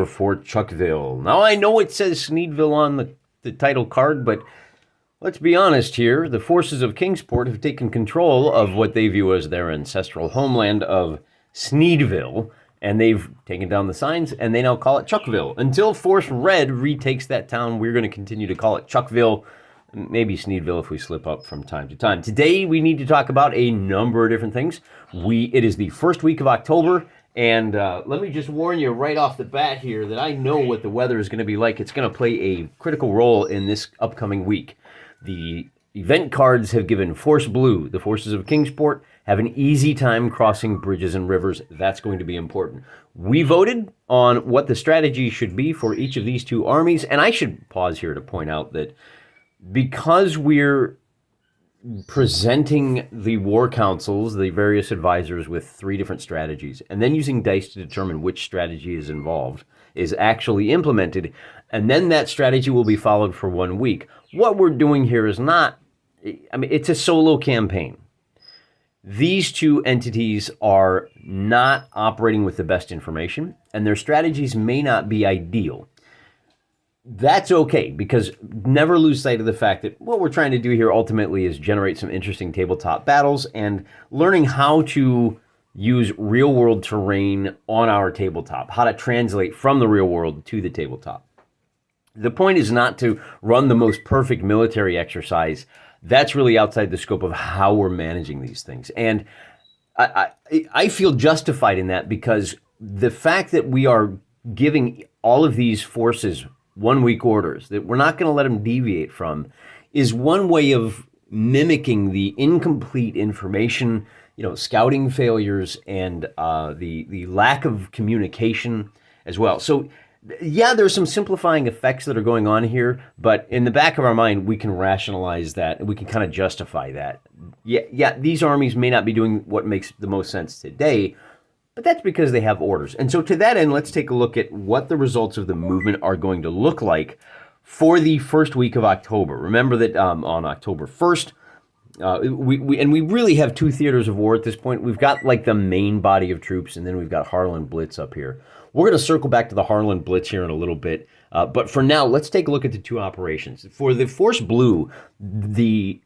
for Fort Chuckville. Now, I know it says Sneedville on the title card, but let's be honest here. The forces of Kingsport have taken control of what they view as their ancestral homeland of Sneedville, and they've taken down the signs, and they now call it Chuckville. Until Force Red retakes that town, we're going to continue to call it Chuckville, maybe Sneedville if we slip up from time to time. Today, we need to talk about a number of different things. It is the first week of October, and let me just warn you right off the bat here that I know what the weather is going to be like. It's going to play a critical role in this upcoming week. The event cards have given Force Blue, the forces of Kingsport, have an easy time crossing bridges and rivers. That's going to be important. We voted on what the strategy should be for each of these two armies, and I should pause here to point out that because we're presenting the war councils, the various advisors, with 3 different strategies, and then using dice to determine which strategy is involved, is actually implemented, and then that strategy will be followed for 1 week. What we're doing here is not, it's a solo campaign. These two entities are not operating with the best information, and their strategies may not be ideal. That's okay, because never lose sight of the fact that what we're trying to do here ultimately is generate some interesting tabletop battles and learning how to use real-world terrain on our tabletop, how to translate from the real world to the tabletop. The point is not to run the most perfect military exercise. That's really outside the scope of how we're managing these things. And I feel justified in that, because the fact that we are giving all of these forces 1 week orders that we're not going to let them deviate from is one way of mimicking the incomplete information, scouting failures, and the lack of communication as well. So yeah, there's some simplifying effects that are going on here, but in the back of our mind, we can rationalize that, and we can kind of justify that. Yeah, these armies may not be doing what makes the most sense today, but that's because they have orders. And so to that end, let's take a look at what the results of the movement are going to look like for the first week of October. Remember that on October 1st, we really have 2 theaters of war at this point. We've got like the main body of troops, and then we've got Harlan Blitz up here. We're going to circle back to the Harlan Blitz here in a little bit. But for now, let's take a look at the 2 operations. For the Force Blue, the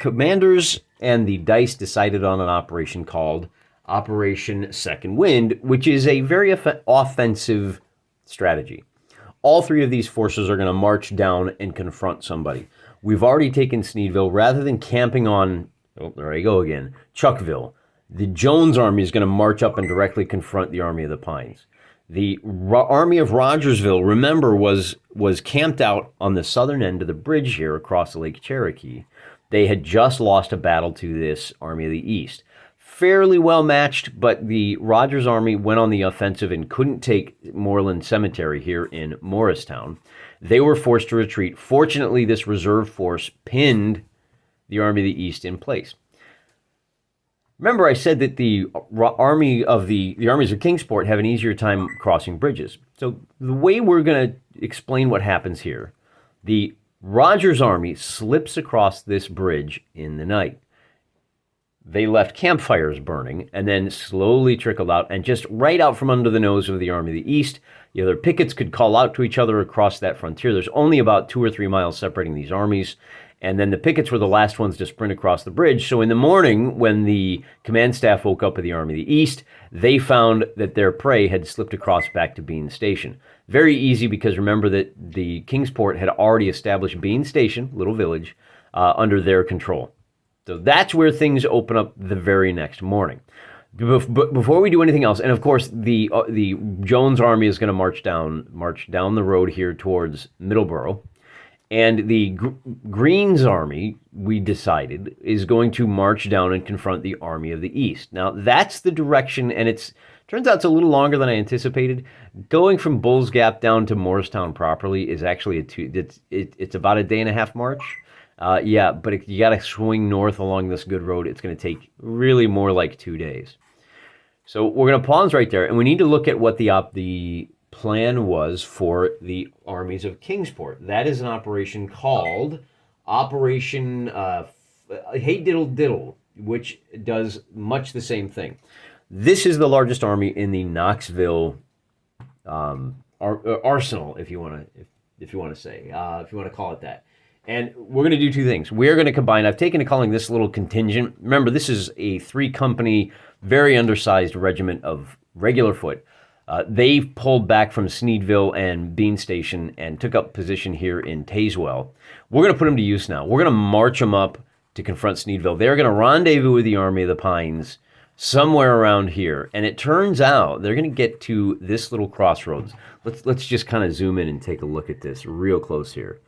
commanders and the dice decided on an operation called Operation Second Wind, which is a very offensive strategy. All 3 of these forces are going to march down and confront somebody. We've already taken Sneedville. Rather than camping on, there I go again, Chuckville, the Jones army is going to march up and directly confront the Army of the Pines. The Army of Rogersville, remember, was camped out on the southern end of the bridge here across Lake Cherokee. They had just lost a battle to this Army of the East. Fairly well matched, but the Rogers Army went on the offensive and couldn't take Moreland Cemetery here in Morristown. They were forced to retreat. Fortunately, this reserve force pinned the Army of the East in place. Remember, I said that the armies of Kingsport have an easier time crossing bridges. So the way we're going to explain what happens here, the Rogers Army slips across this bridge in the night. They left campfires burning and then slowly trickled out, and just right out from under the nose of the Army of the East, their pickets could call out to each other across that frontier. There's only about 2 or 3 miles separating these armies. And then the pickets were the last ones to sprint across the bridge. So in the morning, when the command staff woke up at the Army of the East, they found that their prey had slipped across back to Bean Station. Very easy, because remember that the Kingsport had already established Bean Station, little village, under their control. So that's where things open up the very next morning. But before we do anything else, and of course the Jones Army is going to march down the road here towards Middleborough. And the Greens Army, we decided, is going to march down and confront the Army of the East. Now, that's the direction, and turns out it's a little longer than I anticipated. Going from Bulls Gap down to Morristown properly is actually it's about a day and a half march. But you got to swing north along this good road. It's going to take really more like 2 days. So we're going to pause right there, and we need to look at what the plan was for the armies of Kingsport. That is an operation called Operation Hey Diddle Diddle, which does much the same thing. This is the largest army in the Knoxville arsenal, if you want to, if you want to say, if you want to call it that. And we're going to do two things. We're going to combine. I've taken to calling this little contingent. Remember, this is a 3-company, very undersized regiment of regular foot. They've pulled back from Sneedville and Bean Station and took up position here in Tazewell. We're going to put them to use now. We're going to march them up to confront Sneedville. They're going to rendezvous with the Army of the Pines somewhere around here. And it turns out they're going to get to this little crossroads. Let's just kind of zoom in and take a look at this real close here.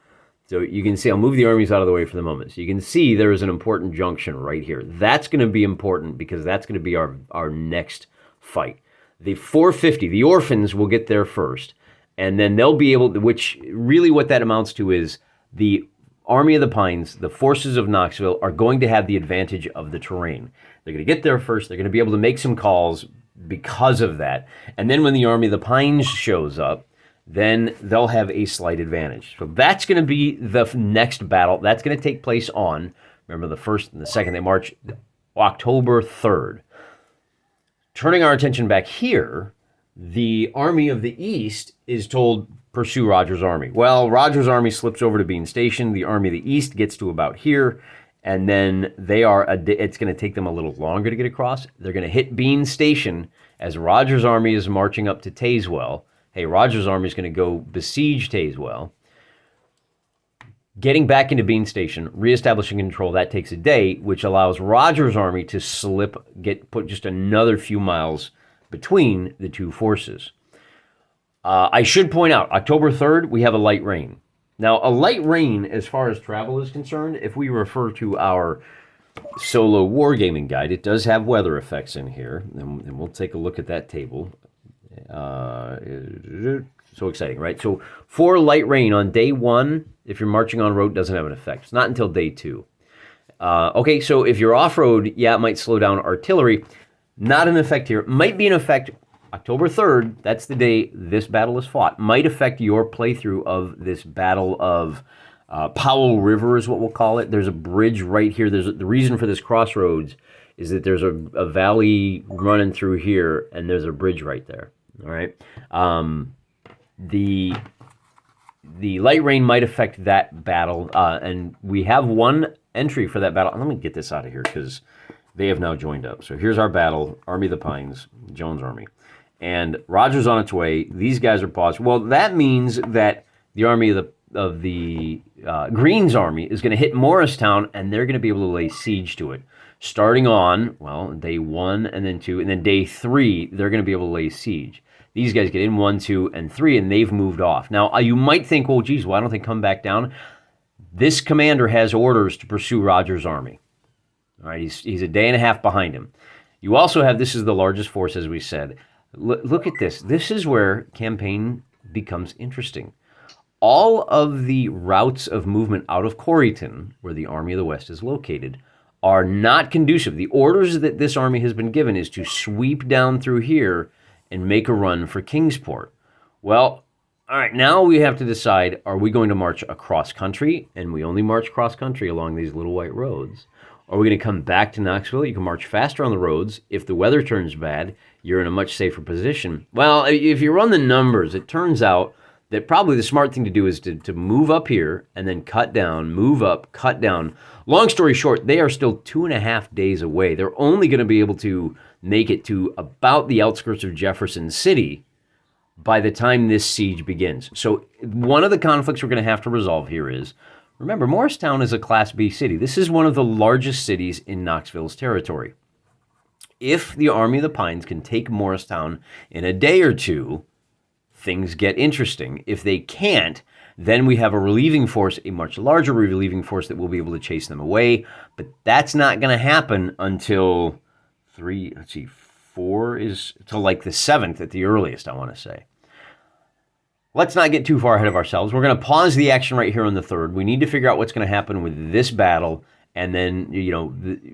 So you can see, I'll move the armies out of the way for the moment. So you can see there is an important junction right here. That's going to be important because that's going to be our next fight. The 450, the orphans will get there first. And then they'll be able to, which really what that amounts to is the Army of the Pines, the forces of Knoxville, are going to have the advantage of the terrain. They're going to get there first. They're going to be able to make some calls because of that. And then when the Army of the Pines shows up, then they'll have a slight advantage. So that's going to be the next battle. That's going to take place on, remember, the 1st and the 2nd. They march October 3rd. Turning our attention back here, the Army of the East is told, pursue Rogers' army. Well, Rogers' army slips over to Bean Station. The Army of the East gets to about here, and then it's going to take them a little longer to get across. They're going to hit Bean Station as Rogers' army is marching up to Tazewell. Hey, Rogers' army is going to go besiege Tazewell. Getting back into Bean Station, reestablishing control, that takes a day, which allows Rogers' army to put just another few miles between the two forces. I should point out, October 3rd, we have a light rain. Now, a light rain, as far as travel is concerned, if we refer to our solo wargaming guide, it does have weather effects in here, and we'll take a look at that table. So exciting, right? So for light rain on day 1, if you're marching on road, doesn't have an effect. It's not until day 2. Okay, so if you're off-road, yeah, it might slow down artillery. Not an effect here. Might be an effect October 3rd. That's the day this battle is fought. Might affect your playthrough of this battle of Powell River is what we'll call it. There's a bridge right here. The reason for this crossroads is that there's a valley running through here, and there's a bridge right there. All right. The light rain might affect that battle, and we have one entry for that battle. Let me get this out of here because they have now joined up. So here's our battle: Army of the Pines, Jones' army, and Rogers on its way. These guys are paused. Well, that means that the Army of the Green's army is going to hit Morristown, and they're going to be able to lay siege to it. Starting on, well, day 1 and then 2, and then day 3, they're going to be able to lay siege. These guys get in 1, 2, and 3, and they've moved off. Now, you might think, well, geez, why don't they come back down? This commander has orders to pursue Rogers' army. All right, he's a day and a half behind him. You also have, this is the largest force, as we said. Look at this. This is where campaign becomes interesting. All of the routes of movement out of Corryton, where the Army of the West is located, are not conducive. The orders that this army has been given is to sweep down through here and make a run for Kingsport. Well, all right, now we have to decide, are we going to march across country, and we only march cross country along these little white roads? Are we going to come back to Knoxville? You can march faster on the roads. If the weather turns bad, you're in a much safer position. Well, if you run the numbers, it turns out that probably the smart thing to do is to move up here and then cut down, move up, cut down. Long story short, they are still 2.5 days away. They're only going to be able to make it to about the outskirts of Jefferson City by the time this siege begins. So one of the conflicts we're going to have to resolve here is, remember, Morristown is a Class B city. This is one of the largest cities in Knoxville's territory. If the Army of the Pines can take Morristown in a day or two, things get interesting. If they can't, then we have a relieving force, a much larger relieving force that will be able to chase them away. But that's not going to happen until 4 is till like the 7th at the earliest, I want to say. Let's not get too far ahead of ourselves. We're going to pause the action right here on the 3rd. We need to figure out what's going to happen with this battle, and then,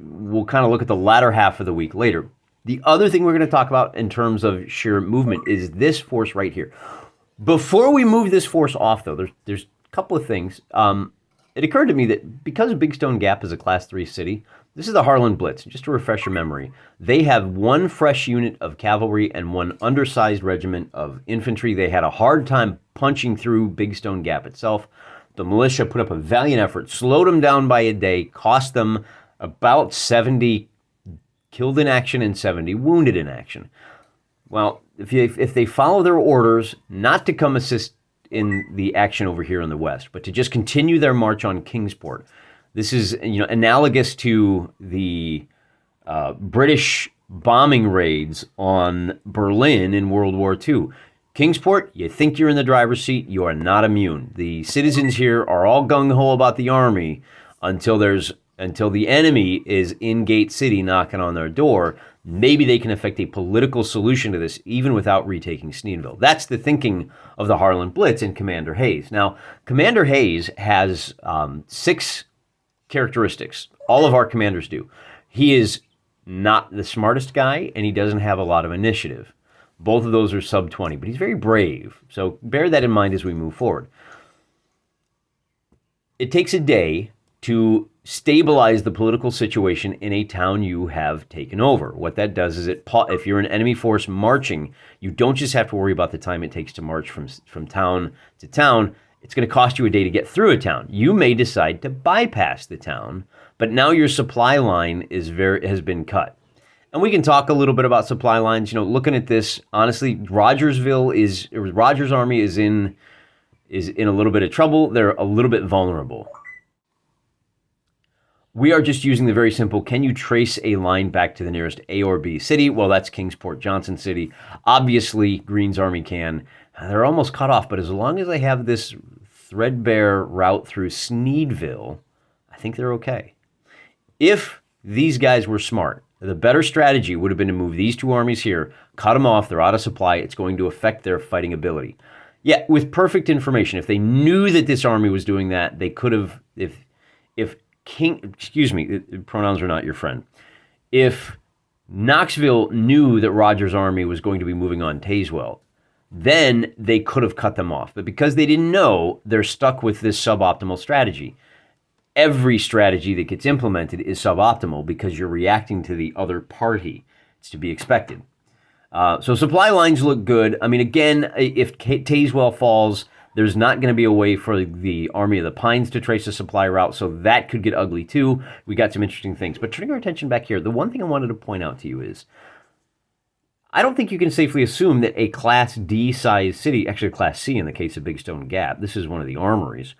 we'll kind of look at the latter half of the week later. The other thing we're going to talk about in terms of sheer movement is this force right here. Before we move this force off, though, there's a couple of things. It occurred to me that because Big Stone Gap is a Class 3 city, This is the Harlan Blitz. Just to refresh your memory, they have one fresh unit of cavalry and one undersized regiment of infantry. They had a hard time punching through Big Stone Gap itself. The militia put up a valiant effort, slowed them down by a day, cost them about 70 killed in action and 70 wounded in action. Well, if they follow their orders not to come assist in the action over here in the west, but to just continue their march on Kingsport, this is analogous to the British bombing raids on Berlin in World War II. Kingsport, you think you're in the driver's seat, you are not immune. The citizens here are all gung-ho about the army until the enemy is in Gate City knocking on their door. Maybe they can effect a political solution to this even without retaking Sneedville. That's the thinking of the Harlan Blitz and Commander Hayes. Now, Commander Hayes has 6 characteristics. All of our commanders do. He is not the smartest guy, and he doesn't have a lot of initiative. Both of those are sub 20, but he's very brave. So bear that in mind as we move forward. It takes a day to stabilize the political situation in a town you have taken over. What that does is if you're an enemy force marching, you don't just have to worry about the time it takes to march from town to town. It's going to cost you a day to get through a town. You may decide to bypass the town, but now your supply line has been cut. And we can talk a little bit about supply lines. Looking at this, honestly, Rogers Army is in a little bit of trouble. They're a little bit vulnerable. We are just using the very simple, can you trace a line back to the nearest A or B city? Well, that's Kingsport, Johnson City. Obviously, Greene's army can. They're almost cut off, but as long as they have this threadbare route through Sneedville, I think they're okay. If these guys were smart, the better strategy would have been to move these 2 armies here, cut them off, they're out of supply, it's going to affect their fighting ability. Yeah, with perfect information, if they knew that this army was doing that, they could have, pronouns are not your friend. If Knoxville knew that Rogers' army was going to be moving on Tazewell, then they could have cut them off. But because they didn't know, they're stuck with this suboptimal strategy. Every strategy that gets implemented is suboptimal because you're reacting to the other party. It's to be expected. So supply lines look good. I mean, again, if Tazewell falls, there's not going to be a way for the Army of the Pines to trace a supply route, so that could get ugly too. We got some interesting things. But turning our attention back here, the one thing I wanted to point out to you is, I don't think you can safely assume that a Class D size city, actually Class C in the case of Big Stone Gap, this is one of the armories,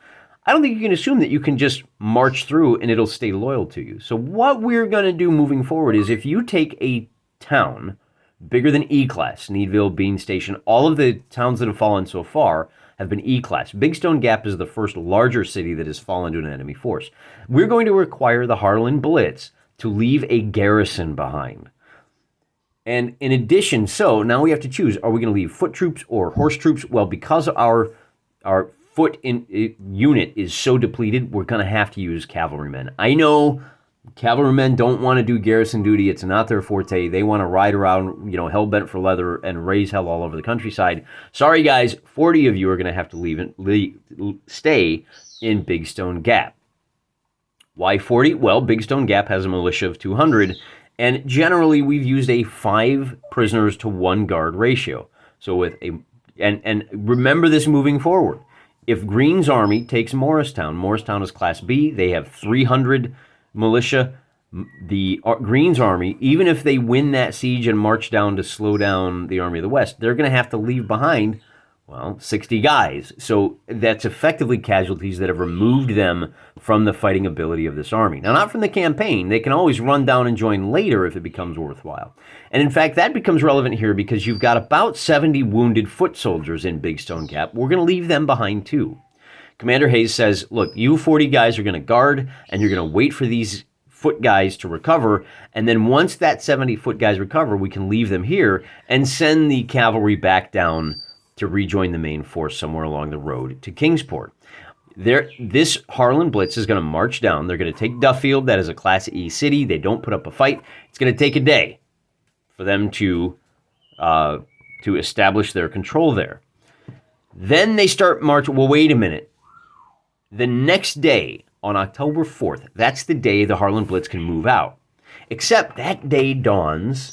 I don't think you can assume that you can just march through and it'll stay loyal to you. So what we're going to do moving forward is if you take a town bigger than E-Class, Sneedville, Bean Station, all of the towns that have fallen so far have been E-Class. Big Stone Gap is the first larger city that has fallen to an enemy force. We're going to require the Harlan Blitz to leave a garrison behind. And in addition, so now we have to choose, are we going to leave foot troops or horse troops? Well, because our foot unit is so depleted, we're going to have to use cavalrymen. I know cavalrymen don't want to do garrison duty. It's not their forte. They want to ride around, hell-bent for leather and raise hell all over the countryside. Sorry, guys, 40 of you are going to have to stay in Big Stone Gap. Why 40? Well, Big Stone Gap has a militia of 200, and generally we've used a 5 prisoners to 1 guard ratio. So and remember this moving forward. If Greene's army takes Morristown is Class B, they have 300 militia. The Greene's army, even if they win that siege and march down to slow down the Army of the West, they're going to have to leave behind, 60 guys. So that's effectively casualties that have removed them from the fighting ability of this army. Now, not from the campaign. They can always run down and join later if it becomes worthwhile. And in fact, that becomes relevant here because you've got about 70 wounded foot soldiers in Big Stone Gap. We're going to leave them behind too. Commander Hayes says, look, you 40 guys are going to guard, and you're going to wait for these foot guys to recover, and then once that 70 foot guys recover, we can leave them here and send the cavalry back down to rejoin the main force somewhere along the road to Kingsport. This Harlan Blitz is going to march down. They're going to take Duffield. That is a Class E city. They don't put up a fight. It's going to take a day for them to establish their control there. Then they start marching. Well, wait a minute. The next day, on October 4th. That's the day the Harlan Blitz can move out. Except that day dawns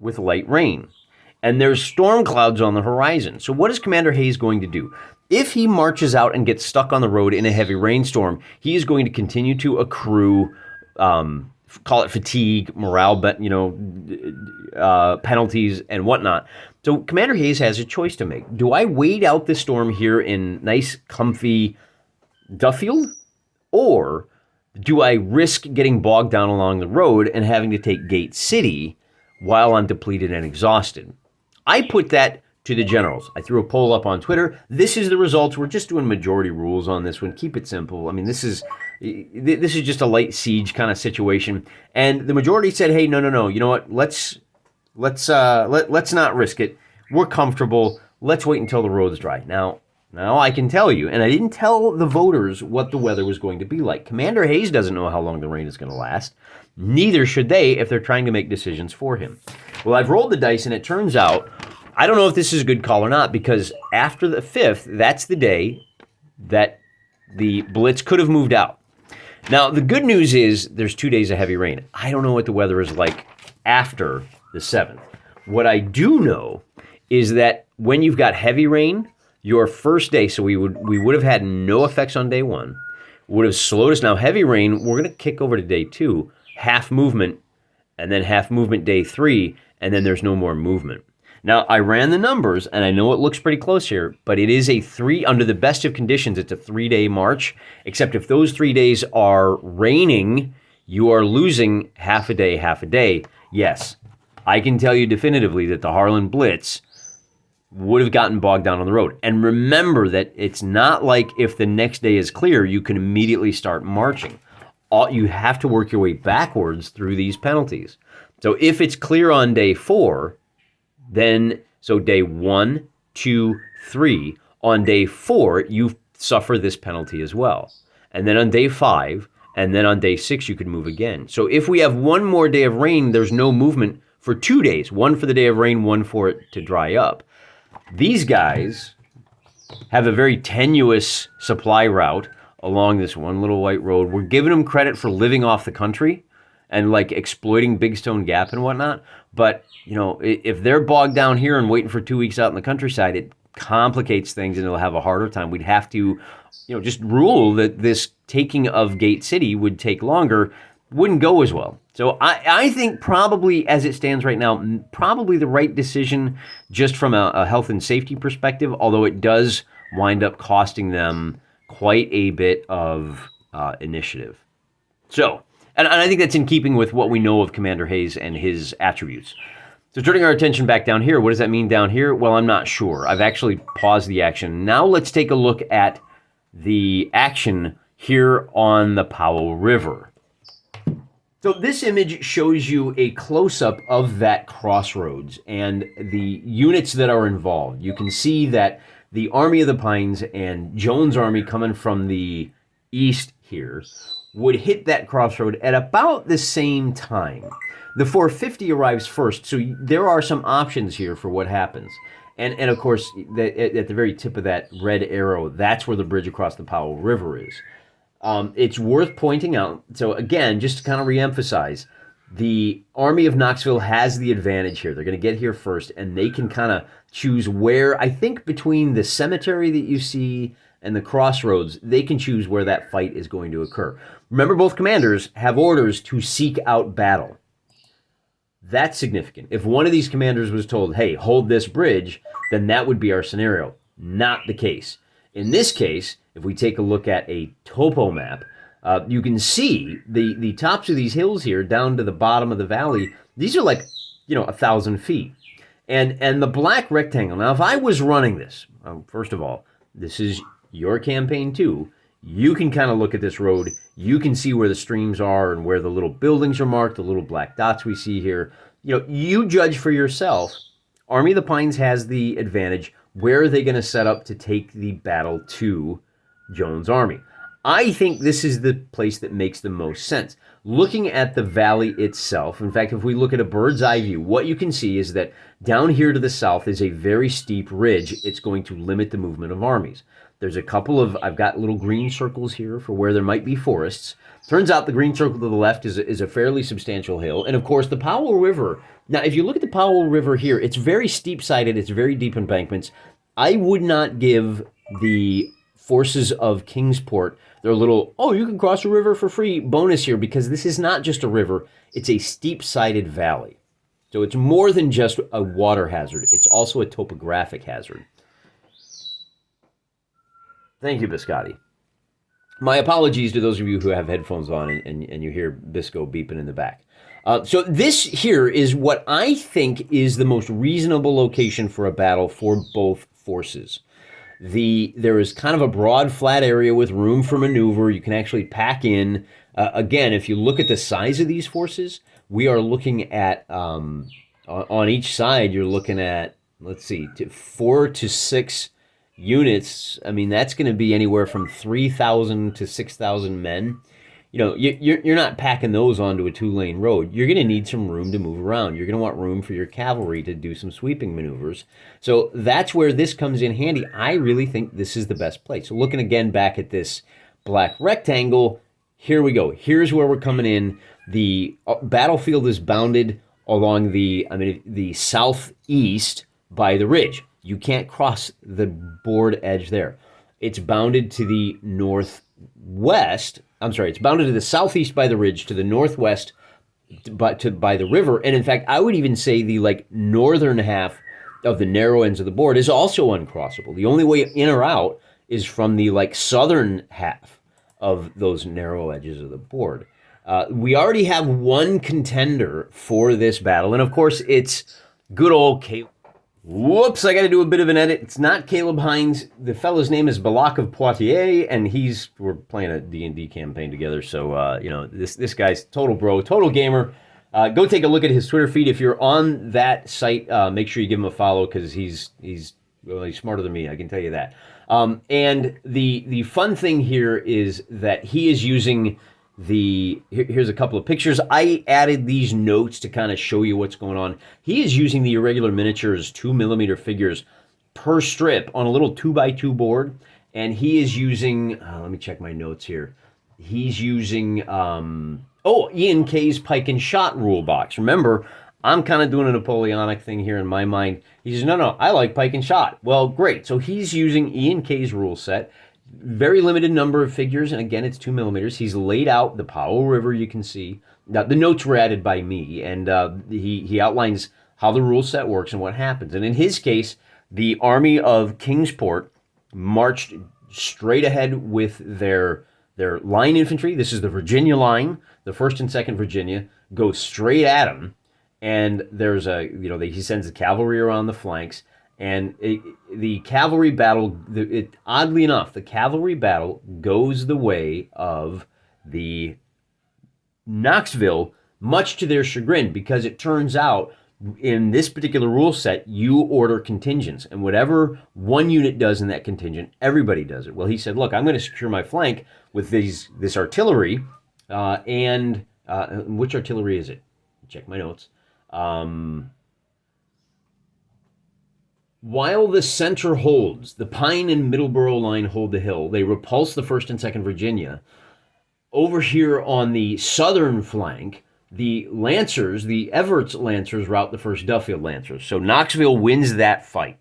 with light rain. And there's storm clouds on the horizon. So what is Commander Hayes going to do? If he marches out and gets stuck on the road in a heavy rainstorm, he is going to continue to accrue, call it fatigue, morale, penalties and whatnot. So Commander Hayes has a choice to make. Do I wait out the storm here in nice, comfy Duffield? Or do I risk getting bogged down along the road and having to take Gate City while I'm depleted and exhausted? I put that to the generals. I threw a poll up on Twitter. This is the results. We're just doing majority rules on this one. Keep it simple. I mean, this is just a light siege kind of situation. And the majority said, "Hey, no. You know what? Let's not risk it. We're comfortable. Let's wait until the road's dry." Now I can tell you, and I didn't tell the voters what the weather was going to be like. Commander Hayes doesn't know how long the rain is going to last. Neither should they if they're trying to make decisions for him. Well, I've rolled the dice, and it turns out, I don't know if this is a good call or not, because after the 5th, that's the day that the Blitz could have moved out. Now, the good news is there's 2 days of heavy rain. I don't know what the weather is like after the 7th. What I do know is that when you've got heavy rain, your first day, so we would have had no effects on day 1, would have slowed us. Now, heavy rain, we're going to kick over to day 2, half movement, and then half movement day 3, and then there's no more movement. Now, I ran the numbers, and I know it looks pretty close here, but it is under the best of conditions, it's a 3-day march, except if those 3 days are raining, you are losing half a day. Yes, I can tell you definitively that the Harlan Blitz would have gotten bogged down on the road. And remember that it's not like if the next day is clear, you can immediately start marching. You have to work your way backwards through these penalties. So if it's clear on day 4, then, so day 1, 2, 3, on day 4, you suffer this penalty as well. And then on day 5, and then on day 6, you could move again. So if we have one more day of rain, there's no movement for 2 days. One for the day of rain, one for it to dry up. These guys have a very tenuous supply route along this one little white road. We're giving them credit for living off the country and like exploiting Big Stone Gap and whatnot. But, you know, if they're bogged down here and waiting for 2 weeks out in the countryside, it complicates things and they'll have a harder time. We'd have to, you know, just rule that this taking of Gate City would take longer, wouldn't go as well. So I think probably as it stands right now, probably the right decision just from a health and safety perspective, although it does wind up costing them quite a bit of initiative. So, and I think that's in keeping with what we know of Commander Hayes and his attributes. So turning our attention back down here, what does that mean down here? Well, I'm not sure. I've actually paused the action. Now let's take a look at the action here on the Powell River. So this image shows you a close-up of that crossroads and the units that are involved. You can see that the Army of the Pines and Jones' army coming from the east here would hit that crossroad at about the same time. The 450 arrives first, so there are some options here for what happens. And of course, at the very tip of that red arrow, that's where the bridge across the Powell River is. It's worth pointing out, so again, just to kind of reemphasize, the Army of Knoxville has the advantage here. They're going to get here first, and they can kind of choose where, I think between the cemetery that you see and the crossroads, they can choose where that fight is going to occur. Remember, both commanders have orders to seek out battle. That's significant. If one of these commanders was told, hey, hold this bridge, then that would be our scenario. Not the case. In this case, if we take a look at a topo map, you can see the tops of these hills here down to the bottom of the valley. These are like, 1,000 feet. And the black rectangle. Now, if I was running this, first of all, this is your campaign too. You can kind of look at this road. You can see where the streams are and where the little buildings are marked, the little black dots we see here. You judge for yourself. Army of the Pines has the advantage. Where are they going to set up to take the battle to Jones' army? I think this is the place that makes the most sense. Looking at the valley itself, in fact, if we look at a bird's eye view, what you can see is that down here to the south is a very steep ridge. It's going to limit the movement of armies. There's a couple of, I've got little green circles here for where there might be forests. Turns out the green circle to the left is a fairly substantial hill. And of course, the Powell River. Now, if you look at the Powell River here, it's very steep-sided. It's very deep embankments. I would not give the forces of Kingsport their little, oh, you can cross a river for free bonus here, because this is not just a river. It's a steep-sided valley. So it's more than just a water hazard. It's also a topographic hazard. Thank you, Biscotti. My apologies to those of you who have headphones on and you hear Bisco beeping in the back. So this here is what I think is the most reasonable location for a battle for both forces. There is kind of a broad, flat area with room for maneuver. You can actually pack in. Again, if you look at the size of these forces, we are looking at, on each side, you're looking at, let's see, 4 to 6 units. I mean, that's going to be anywhere from 3,000 to 6,000 men. You know, you're not packing those onto a 2-lane road. You're going to need some room to move around. You're going to want room for your cavalry to do some sweeping maneuvers. So that's where this comes in handy. I really think this is the best place. So looking again back at this black rectangle, here we go. Here's where we're coming in. The battlefield is bounded along the southeast by the ridge. You can't cross the board edge there. It's bounded to the northwest. I'm sorry, it's bounded to the southeast by the ridge, to the northwest by the river. And in fact, I would even say the northern half of the narrow ends of the board is also uncrossable. The only way in or out is from the southern half of those narrow edges of the board. We already have one contender for this battle, and of course, it's good old Caleb. Whoops, I got to do a bit of an edit. It's not Caleb Hines. The fellow's name is Balak of Poitiers, and we're playing a D&D campaign together, so, this guy's total bro, total gamer. Go take a look at his Twitter feed. If you're on that site, make sure you give him a follow, because he's smarter than me, I can tell you that. And the fun thing here is that he is using here's a couple of pictures. I added these notes to kind of show you what's going on. He is using the irregular miniatures 2mm figures per strip on a little 2x2 board, and he is using, let me check my notes here. He's using, Ian K's Pike and Shot rule box. Remember, I'm kind of doing a Napoleonic thing here in my mind. He says, no, I like Pike and Shot. Well, great. So he's using Ian K's rule set. Very limited number of figures, and again, it's 2mm. He's laid out the Powell River, you can see. Now, the notes were added by me, and he outlines how the rule set works and what happens. And in his case, the army of Kingsport marched straight ahead with their line infantry. This is the Virginia line. The 1st and 2nd Virginia go straight at him, and there's he sends the cavalry around the flanks. And the cavalry battle, oddly enough, the cavalry battle goes the way of the Knoxville, much to their chagrin, because it turns out in this particular rule set, you order contingents. And whatever one unit does in that contingent, everybody does it. Well, he said, look, I'm going to secure my flank with this artillery. And which artillery is it? Check my notes. While the center holds, the Pine and Middleborough line hold the hill. They repulse the 1st and 2nd Virginia. Over here on the southern flank, the Lancers, the Everett's Lancers, rout the 1st Duffield Lancers. So Knoxville wins that fight.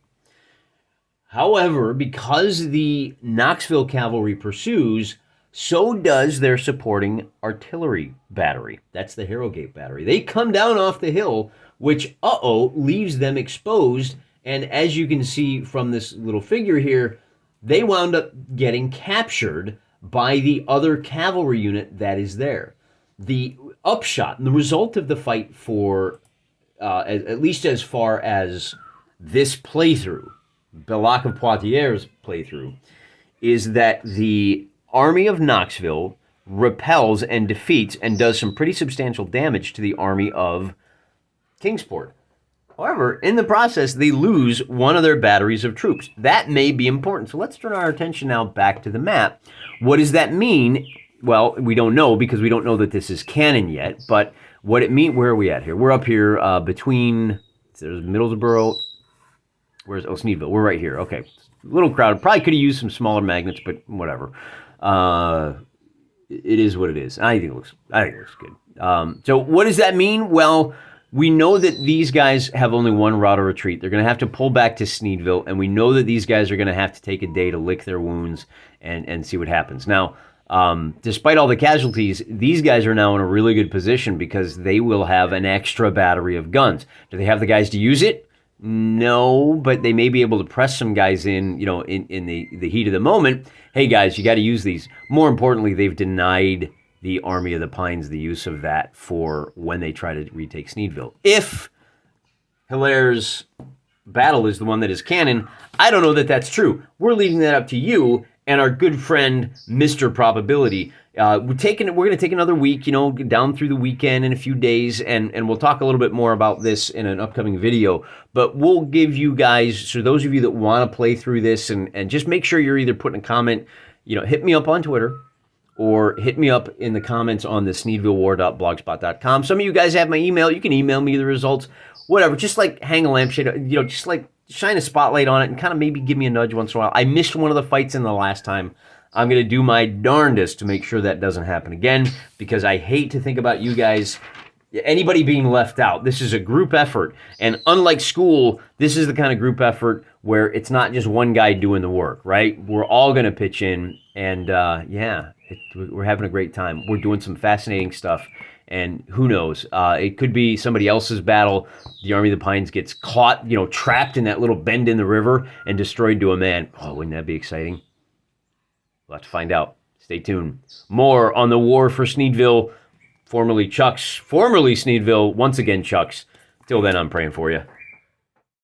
However, because the Knoxville cavalry pursues, so does their supporting artillery battery. That's the Harrogate battery. They come down off the hill, which, leaves them exposed. And as you can see from this little figure here, they wound up getting captured by the other cavalry unit that is there. The upshot and the result of the fight for, at least as far as this playthrough, Balak of Poitiers' playthrough, is that the army of Knoxville repels and defeats and does some pretty substantial damage to the army of Kingsport. However, in the process, they lose one of their batteries of troops. That may be important. So let's turn our attention now back to the map. What does that mean? Well, we don't know, because we don't know that this is canon yet. But what it means, where are we at here? We're up here between, there's Middlesbrough. Where's Sneedville? We're right here. Okay, a little crowded. Probably could have used some smaller magnets, but whatever. It is what it is. I think it looks good. So what does that mean? Well, we know that these guys have only one route of retreat. They're going to have to pull back to Sneedville, and we know that these guys are going to have to take a day to lick their wounds and see what happens. Now, despite all the casualties, these guys are now in a really good position because they will have an extra battery of guns. Do they have the guys to use it? No, but they may be able to press some guys in, in the heat of the moment. Hey, guys, you got to use these. More importantly, they've denied the Army of the Pines the use of that for when they try to retake Sneedville. If Hilaire's battle is the one that is canon, I don't know that that's true. We're leaving that up to you and our good friend, Mr. Probability. We're going to take another week, down through the weekend in a few days, and we'll talk a little bit more about this in an upcoming video. But we'll give you guys, so those of you that want to play through this, and just make sure you're either putting a comment, hit me up on Twitter, or hit me up in the comments on the sneedvillewar.blogspot.com. Some of you guys have my email. You can email me the results, whatever. Just like hang a lampshade, just like shine a spotlight on it and kind of maybe give me a nudge once in a while. I missed one of the fights in the last time. I'm going to do my darndest to make sure that doesn't happen again, because I hate to think about you guys, anybody being left out. This is a group effort. And unlike school, this is the kind of group effort where it's not just one guy doing the work, right? We're all going to pitch in, and we're having a great time. We're doing some fascinating stuff, and who knows? It could be somebody else's battle. The Army of the Pines gets caught, trapped in that little bend in the river and destroyed to a man. Oh, wouldn't that be exciting? We'll have to find out. Stay tuned. More on the war for Sneedville, formerly Chuck's, formerly Sneedville, once again Chuck's. Till then, I'm praying for you.